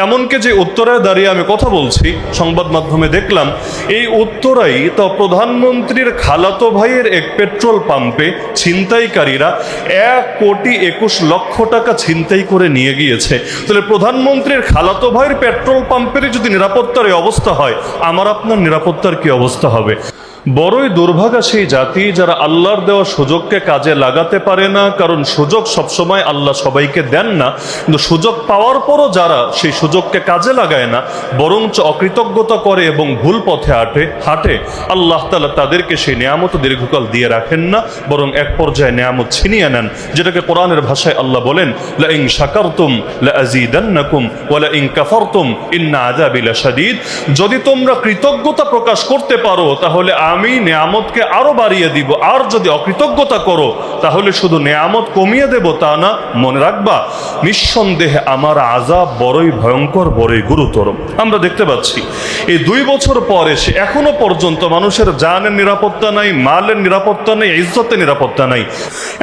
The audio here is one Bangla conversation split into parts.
এমনকি যে উত্তরায় দাঁড়িয়ে আমি কথা বলছি, সংবাদ মাধ্যমে দেখলাম এই উত্তরাই তা প্রধানমন্ত্রীর খালাতো ভাইয়ের এক পেট্রোল পাম্পে ছিনতাইকারীরা 1,21,00,000 টাকা ছিনতাই করে নিয়ে গিয়েছে। তাহলে প্রধানমন্ত্রীর খালাতো ভাইয়ের পেট্রোল পাম্পের যদি নিরাপত্তার এই অবস্থা হয়, আমার আপনার নিরাপত্তার কি অবস্থা হবে? বড়ই দুর্ভাগা সেই জাতি যারা আল্লাহর দেওয়া সুযোগকে কাজে লাগাতে পারে না, কারণ সুযোগ সবসময় আল্লাহ সবাইকে দেন না। কিন্তু সুযোগ পাওয়ার পরও যারা সেই সুযোগকে কাজে লাগায় না, বরঞ্চ অকৃতজ্ঞতা করে এবং ভুল পথে হাঁটে, আল্লাহ তাআলা তাদেরকে সেই নিয়ামত দীর্ঘকাল দিয়ে রাখেন না, বরং এক পর্যায়ে নিয়ামত ছিনিয়ে নেন। যেটাকে কোরআনের ভাষায় আল্লাহ বলেন, লা ইন শাকারতুম লা আযীদান্নাকুম ওয়া লা ইন কাফারতুম ইন্না আযাবি লাশাদীদ। যদি তোমরা কৃতজ্ঞতা প্রকাশ করতে পারো তাহলে আমি নিয়ামতকে আরো বাড়িয়ে দিব, আর যদি অকৃতজ্ঞতা করো তাহলে শুধু নিয়ামত কমিয়ে দেব তা না, মনে রাখবা নিঃসন্দেহে আমার আযাব বড়ই ভয়ঙ্কর, বড়ই গুরুতর। আমরা দেখতে পাচ্ছি এই 2 বছর পরে সে এখনো পর্যন্ত মানুষের জানের নিরাপত্তা নাই, মালের নিরাপত্তা নেই, ইজ্জতের নিরাপত্তা নাই।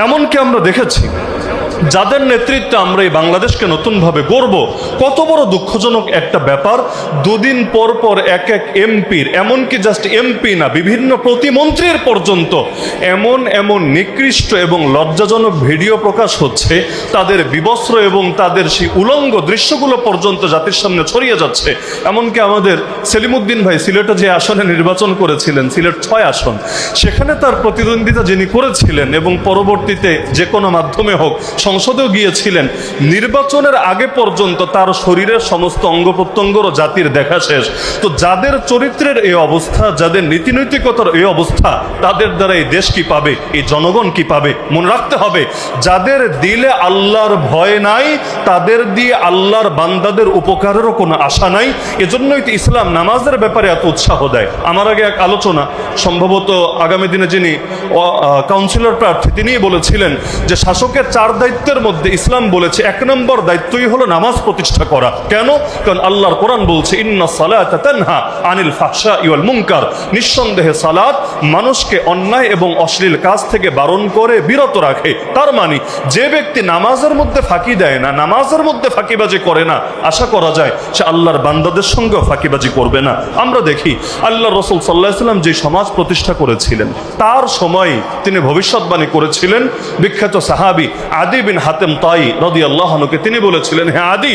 এমনকি আমরা দেখেছি যাদের নেতৃত্বে আমরা এই বাংলাদেশকে নতুনভাবে গড়ব, কত বড় দুঃখজনক একটা ব্যাপার, 2 দিন পর পর এক এমপির, এমনকি জাস্ট এমপি না, বিভিন্ন প্রতিমন্ত্রীর পর্যন্ত এমন নিকৃষ্ট এবং লজ্জাজনক ভিডিও প্রকাশ হচ্ছে, তাদের বিবস্ত্র এবং তাদের সেই উলঙ্গ দৃশ্যগুলো পর্যন্ত জাতির সামনে ছড়িয়ে যাচ্ছে। এমনকি আমাদের সেলিমউদ্দিন ভাই সিলেটে যে আসনে নির্বাচন করেছিলেন, সিলেট 6 আসন, সেখানে তার প্রতিদ্বন্দ্বিতা যিনি করেছিলেন এবং পরবর্তীতে যে কোনো মাধ্যমে হোক সংসদেও গিয়েছিলেন, নির্বাচনের আগে পর্যন্ত তার শরীরের সমস্ত অঙ্গ প্রত্যঙ্গর জাতির দেখা শেষ। তো যাদের চরিত্রের এই অবস্থা, যাদের নীতিনৈতিকতার এই অবস্থা, তাদের দ্বারা এই দেশ কি পাবে, এই জনগণ কি পাবে? মনে রাখতে হবে, যাদের দিলে আল্লাহর ভয় নাই, তাদের দিয়ে আল্লাহর বান্দাদের উপকারেরও কোনো আশা নাই। এজন্যই তো ইসলাম নামাজের ব্যাপারে এত উৎসাহ দেয়। আমার আগে এক আলোচনা, সম্ভবত আগামী দিনে যিনি কাউন্সিলর প্রার্থী, তিনিই বলেছিলেন যে শাসকের 4 দায়িত্বের মধ্যে ইসলাম বলেছে 1 নম্বর দায়িত্বই হলো নামাজ প্রতিষ্ঠা করা। কেন? কারণ আল্লাহর কোরআন বলছে, ইন্নাস সালাতা তানহা আনিল ফাহশাই ওয়াল মুনকার। নিঃসন্দেহে সালাত মানুষকে অন্যায় এবং অশ্লীল কাজ থেকে বারণ করে, বিরত রাখে। তার মানে যে ব্যক্তি নামাজের মধ্যে ফাঁকি দেয় না, নামাজের মধ্যে ফাঁকিবাজি করে না, আশা করা যায় সে আল্লাহর বান্দাদের সঙ্গেও ফাঁকিবাজি করবে না। আমরা দেখি আল্লাহ রাসূল সাল্লাল্লাহু আলাইহি ওয়াসাল্লাম যে সমাজ প্রতিষ্ঠা করেছিলেন, তার সময় তিনি ভবিষ্যৎবাণী করেছিলেন। বিখ্যাত সাহাবী আদি বিন হাতেম তাই রাদিয়াল্লাহু আনহুকে তিনি বলেছিলেন, হে আদি,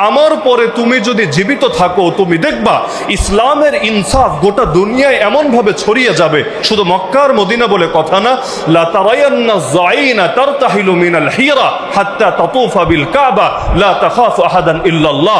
আমার পরে তুমি যদি জীবিত থাকো, তুমি দেখবা ইসলামের ইনসাফ গোটা দুনিয়ায় এমন ভাবে ছড়িয়ে যাবে, শুধু মক্কা আর মদিনা বলে কথা না, লা তারায়ান্না যাইনা তারতাহিলু মিনাল হিরা হাত্তা তাতুফা বিল কাবা লা তাখাফু আহাদান ইল্লাল্লাহ।